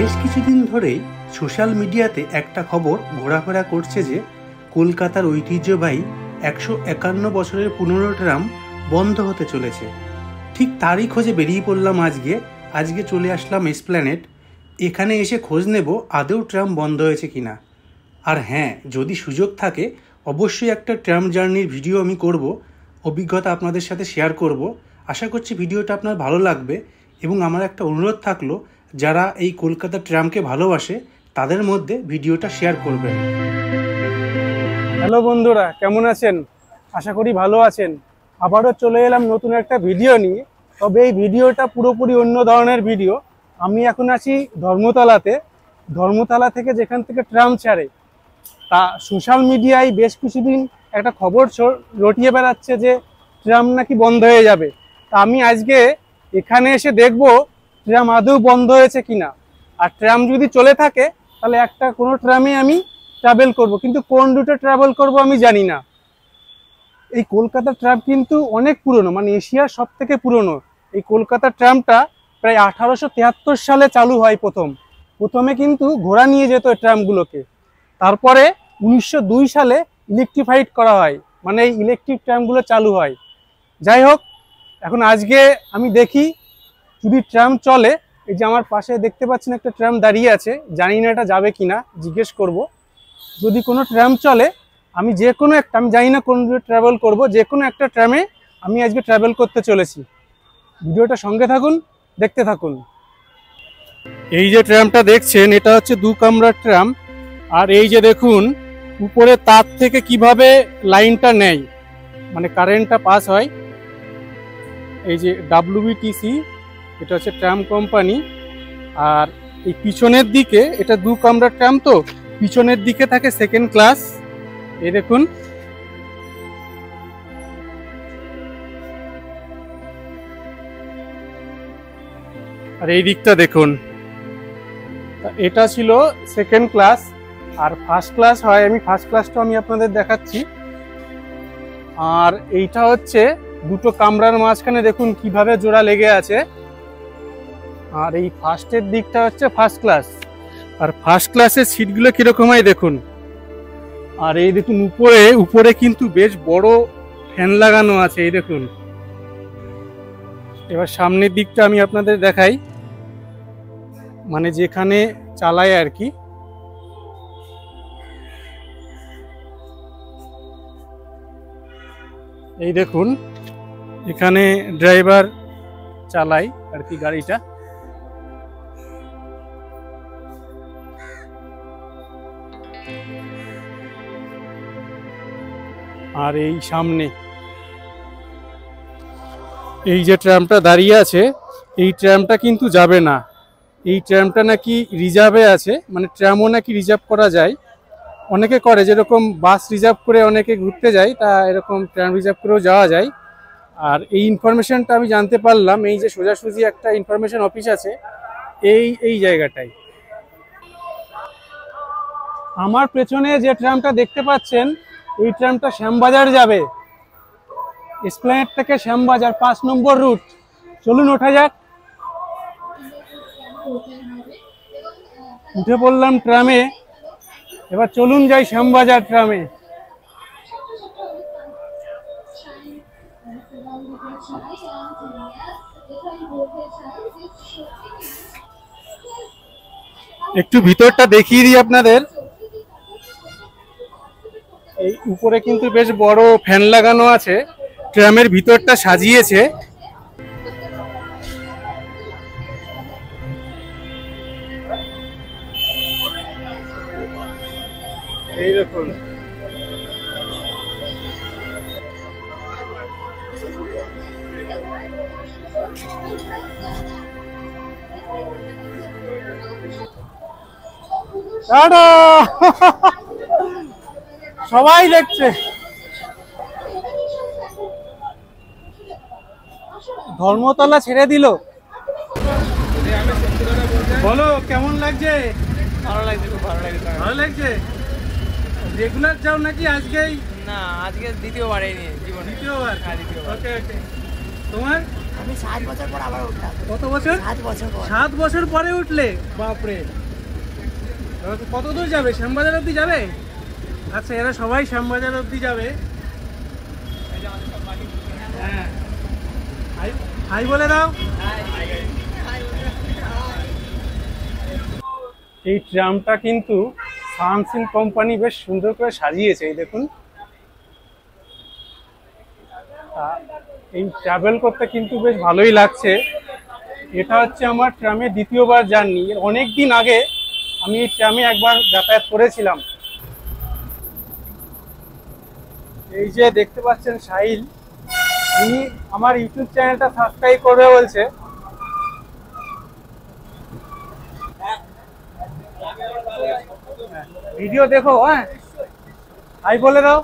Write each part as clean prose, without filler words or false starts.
বেশ কিছুদিন ধরেই সোশ্যাল মিডিয়াতে একটা খবর ঘোরাফেরা করছে যে কলকাতার ঐতিহ্যবাহী 151 বছরের পুরনো ট্রাম বন্ধ হতে চলেছে। ঠিক তারই খোঁজে বেরিয়ে পড়লাম আজকে চলে আসলাম এসপ্ল্যানেড। এখানে এসে খোঁজ নেব আদৌ ট্রাম বন্ধ হয়েছে কিনা। আর হ্যাঁ, যদি সুযোগ থাকে অবশ্যই একটা ট্রাম জার্নির ভিডিও আমি করব, অভিজ্ঞতা আপনাদের সাথে শেয়ার করব। আশা করছি ভিডিওটা আপনার ভালো লাগবে এবং আমার একটা অনুরোধ থাকলো, যারা এই কলকাতা ট্রামকে ভালোবাসে তাদের মধ্যে ভিডিওটা শেয়ার করবেন। হ্যালো বন্ধুরা, কেমন আছেন? আশা করি ভালো আছেন। আবারও চলে এলাম নতুন একটা ভিডিও নিয়ে। তবে এই ভিডিওটা পুরোপুরি অন্য ধরনের ভিডিও। আমি এখন আছি ধর্মতলা থেকে যেখান থেকে ট্রাম ছাড়ে, তা সোশ্যাল মিডিয়ায় বেশ কিছুদিন একটা খবর রটিয়ে বেড়াচ্ছে যে ট্রাম নাকি বন্ধ হয়ে যাবে। তা আমি আজকে এখানে এসে দেখব ট্রাম আদৌ বন্ধ হয়েছে কিনা। আর ট্রাম যদি চলে থাকে তাহলে কোনো ট্রামে আমি ট্রাভেল করব, কিন্তু কোন রুটে ট্রাভেল করব আমি জানি না। এই কলকাতা ট্রাম কিন্তু অনেক পুরনো, মানে এশিয়ার সব থেকে পুরনো। এই কলকাতা ট্রামটা প্রায় 1873 সালে চালু হয়। প্রথমে কিন্তু ঘোড়া নিয়ে যেত ট্রামগুলোকে। তারপরে 1902 সালে ইলেকট্রিফাইড করা হয়, মানে এই ইলেকট্রিক ট্রামগুলো চালু হয়। যাই হোক, এখন আজকে আমি দেখি যদি ট্রাম চলে। এই যে আমার পাশে দেখতে পাচ্ছেন একটা ট্রাম দাঁড়িয়ে আছে, জানি না এটা যাবে কিনা, জিজ্ঞেস করব। যদি কোনো ট্রাম চলে আমি আমি জানি না কোন রুটে ট্রাভেল করব, যে কোনো একটা ট্রামে আমি আজকে ট্রাভেল করতে চলেছি। ভিডিওটা সঙ্গে থাকুন, দেখতে থাকুন। এই যে ট্রামটা দেখছেন, এটা হচ্ছে 2 কামরার ট্রাম। আর এই যে দেখুন উপরে তার থেকে কিভাবে লাইনটা নেয়, মানে কারেন্টটা পাস হয়। এই যে WBTC, এটা হচ্ছে ট্রাম কোম্পানি। আর এই পিছনের দিকে, এটা 2 কামরার ট্রাম, তো পিছনের দিকে থাকে সেকেন্ড ক্লাস। এই দেখুন, আর এই দিকটা দেখুন, এটা ছিল সেকেন্ড ক্লাস। আর ফার্স্ট ক্লাস হয়, আমি ফার্স্ট ক্লাসটা আমি আপনাদের দেখাচ্ছি। আর এইটা হচ্ছে 2টো কামরার মাঝখানে দেখুন কিভাবে জোড়া লেগে আছে। আর এই ফার্স্টের দিকটা হচ্ছে ফার্স্ট ক্লাস। আর ফার্স্ট ক্লাসের সিটগুলো কিরকম হয় দেখুন। আর এই দেখুন উপরে কিন্তু বেশ বড় ফ্যান লাগানো আছে, এই দেখুন। এবার সামনের দিকটা আমি আপনাদের দেখাই, মানে যেখানে চালায় আর কি। এই দেখুন, এখানে ড্রাইভার চালায় আর কি গাড়িটা। আর এই সামনে এই যে ট্রামটা দাঁড়িয়ে আছে, এই ট্রামটা কিন্তু যাবে না। এই ট্রামটা নাকি রিজার্ভে আছে, মানে ট্রামও নাকি রিজার্ভ করা যায়। অনেকে করে, যেরকম বাস রিজার্ভ করে অনেকে ঘুরতে যায়, তা এরকম ট্রাম রিজার্ভ করেও যাওয়া যায়। আর এই ইনফরমেশনটা আমি জানতে পারলাম, এই যে সোজাসুজি একটা ইনফরমেশন অফিস আছে এই জায়গাটায়। আমার পেছনে যে ট্রামটা দেখতে পাচ্ছেন, এই ট্রামটা শ্যামবাজার যাবে। এসপ্ল্যানেড থেকে শ্যামবাজার 5 নম্বর রুট। চলুন ওঠা যাক। উঠে পড়লাম ট্রামে, এবার চলুন যাই শ্যামবাজার ট্রামে। একটু ভিতরটা দেখিয়ে দিই আপনাদের। এই উপরে কিন্তু বেশ বড় ফ্যান লাগানো আছে, ট্রামের ভিতরটা সাজিয়েছে। এই দেখুন, সবাই দেখছে। ধর্মতলা ছেড়ে দিল। বলো কেমন লাগছে? ভালো লাগছে, খুব ভালো লাগছে। ভালো লাগছে। রেগুলার যাও নাকি আজকেই? না, আজকে দ্বিতীয়বার এই নিয়ে জীবনে। দ্বিতীয়বার? হ্যাঁ, দ্বিতীয়বার। ওকে ওকে। তোমার? আমি 7 বছর পর আবার উঠলাম। কত বছর? 7 বছর পর। 7 বছর পরে উঠলে? বাপরে, কত দূর যাবে? শ্যামবাজার অবধি যাবে? আচ্ছা, এরা সবাই শ্যামবাজার অবধি যাবে। হ্যাঁ, হাই বলে দাও। এই ট্রামটা কিন্তু সানসিন কোম্পানি বেশ সুন্দর করে সাজিয়েছে, এই দেখুন। এই ট্রাভেল করতে কিন্তু বেশ ভালোই লাগছে। এটা হচ্ছে আমার ট্রামে দ্বিতীয়বার জার্নি। অনেক দিন আগে আমি এই ট্রামে একবার যাতায়াত করেছিলাম। এই যে দেখতে পাচ্ছেন সাহিল, উনি আমার ইউটিউব চ্যানেলটা সাবস্ক্রাইব করবে বলছে। ভিডিও দেখো, হ্যাঁ, হাই বলে দাও।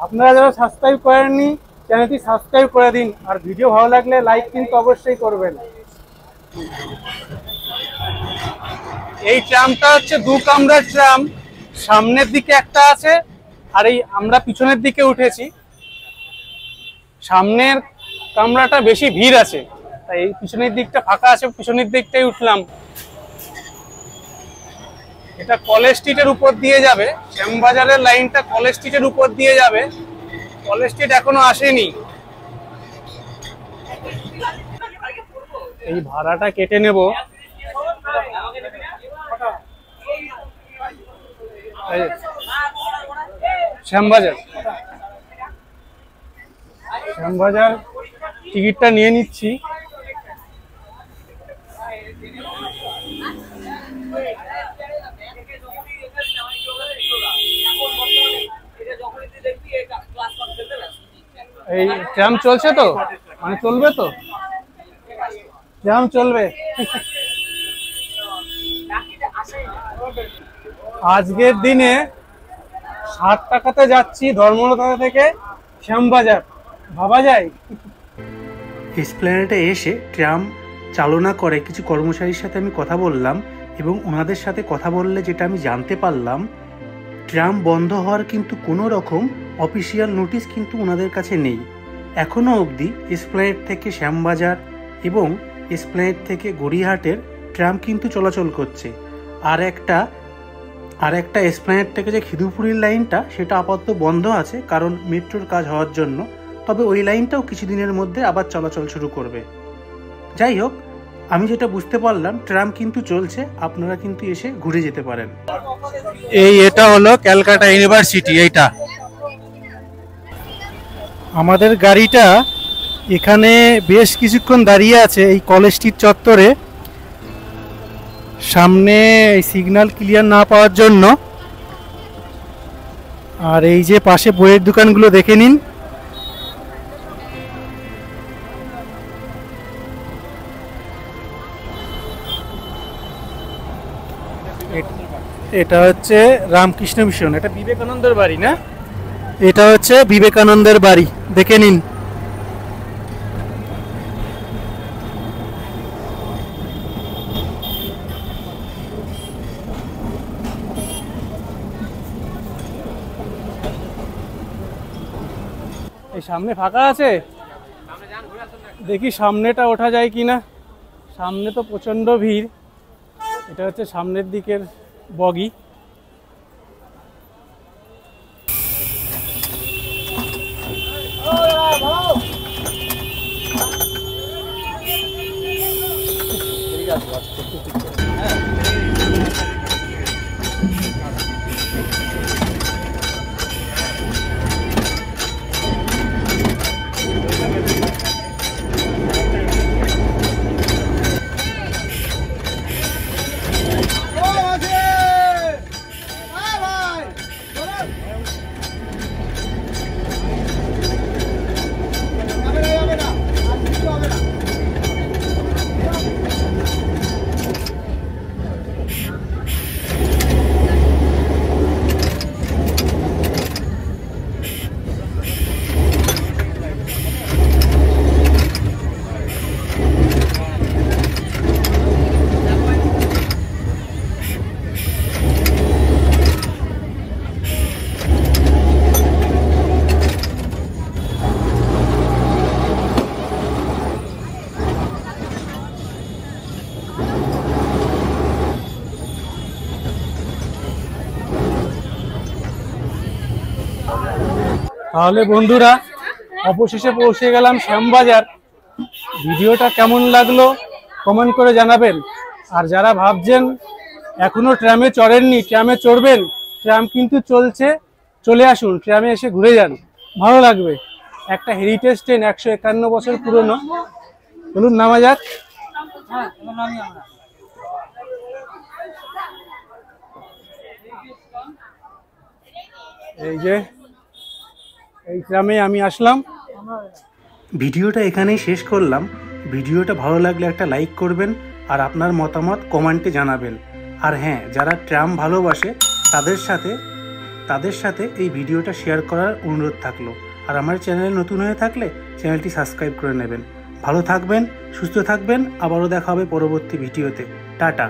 আপনারা যারা সাবস্ক্রাইব করেননি চ্যানেলটি সাবস্ক্রাইব করে দিন, আর ভিডিও ভালো লাগলে লাইক কিন্তু অবশ্যই করবেন। এই ট্রামটা হচ্ছে 2 কামরার ট্রাম। সামনের দিকে একটা আছে, আর এই আমরা পিছনের দিকে উঠেছি। সামনের কামরাটা বেশি ভিড় আছে, তাই এই পিছনের দিকটা ফাঁকা আছে, পিছনের দিকটাই উঠলাম। এটা কলেজ স্ট্রিটের উপর দিয়ে যাবে, শ্যামবাজারের লাইনটা কলেজ স্ট্রিটের উপর দিয়ে যাবে। কলেজ স্ট্রিট এখনো আসেনি। এই ভাড়াটা কেটে নেব। শ্যামবাজার টিকিটটা নিয়ে নিচ্ছি। এই ট্রাম চলছে তো, মানে চলবে তো, ট্রাম চলবে। আজকের দিনে 7 টাকাতে যাচ্ছি ধর্মতলা থেকে শ্যামবাজার, ভাবা যায়? এসপ্ল্যানেডে এসে ট্রাম চালনা করে কিছু কর্মচারীর সাথে আমি কথা বললাম, এবং ওনাদের সাথে কথা বললে যেটা আমি জানতে পারলাম, ট্রাম বন্ধ হওয়ার কিন্তু কোনো রকম অফিসিয়াল নোটিশ কিন্তু ওনাদের কাছে নেই। এখনও অবধি এসপ্ল্যানেড থেকে শ্যামবাজার এবং এসপ্ল্যানেড থেকে গড়িয়াহাটের ট্রাম কিন্তু চলাচল করছে। আর একটা এসপ্ল্যানেড থেকে যে খিদুপুরীর লাইনটা, সেটা আপাতত বন্ধ আছে কারণ মেট্রোর কাজ হওয়ার জন্য। তবে ওই লাইনটাও কিছুদিনের মধ্যে আবার চলাচল শুরু করবে। যাই হোক, আমি যেটা বুঝতে পারলাম, ট্রাম কিন্তু চলছে, আপনারা কিন্তু এসে ঘুরে যেতে পারেন। এটা হলো ক্যালকাটা ইউনিভার্সিটি। এইটা আমাদের গাড়িটা এখানে বেশ কিছুক্ষণ দাঁড়িয়ে আছে এই কলেজ স্ট্রিট চত্বরে, সামনে এই সিগন্যাল ক্লিয়ার না পাওয়ার জন্য। আর এই যে পাশে বইয়ের দোকানগুলো দেখে নিন। এটা হচ্ছে রামকৃষ্ণ মিশন, এটা বিবেকানন্দের বাড়ি না? এটা হচ্ছে বিবেকানন্দের বাড়ি, দেখে নিন। এই সামনে ফাঁকা আছে, দেখি সামনেটা ওঠা যায় কিনা। সামনে তো প্রচন্ড ভিড়। এটা হচ্ছে সামনের দিকের বগি। তাহলে বন্ধুরা, অবশেষে পৌঁছে গেলাম শ্যামবাজার। ভিডিওটা কেমন লাগলো কমেন্ট করে জানাবেন। আর যারা ভাবছেন এখনো ট্রামে চড়েননি, ট্রামে চড়বেন, ট্রাম কিন্তু চলছে, চলে আসুন, ট্রামে এসে ঘুরে যান, ভালো লাগবে। একটা হেরিটেজ ট্রেন, 151 বছর পুরনো। বলুন, নামা যাক। এই যে এই ট্রামে আমি আসলাম। ভিডিওটা এখানেই শেষ করলাম। ভিডিওটা ভালো লাগলে একটা লাইক করবেন আর আপনার মতামত কমেন্টে জানাবেন। আর হ্যাঁ, যারা ট্রাম ভালোবাসে তাদের সাথে এই ভিডিওটা শেয়ার করার অনুরোধ থাকলো। আর আমার চ্যানেলে নতুন হয়ে থাকলে চ্যানেলটি সাবস্ক্রাইব করে নেবেন। ভালো থাকবেন, সুস্থ থাকবেন। আবারও দেখা হবে পরবর্তী ভিডিওতে। টাটা।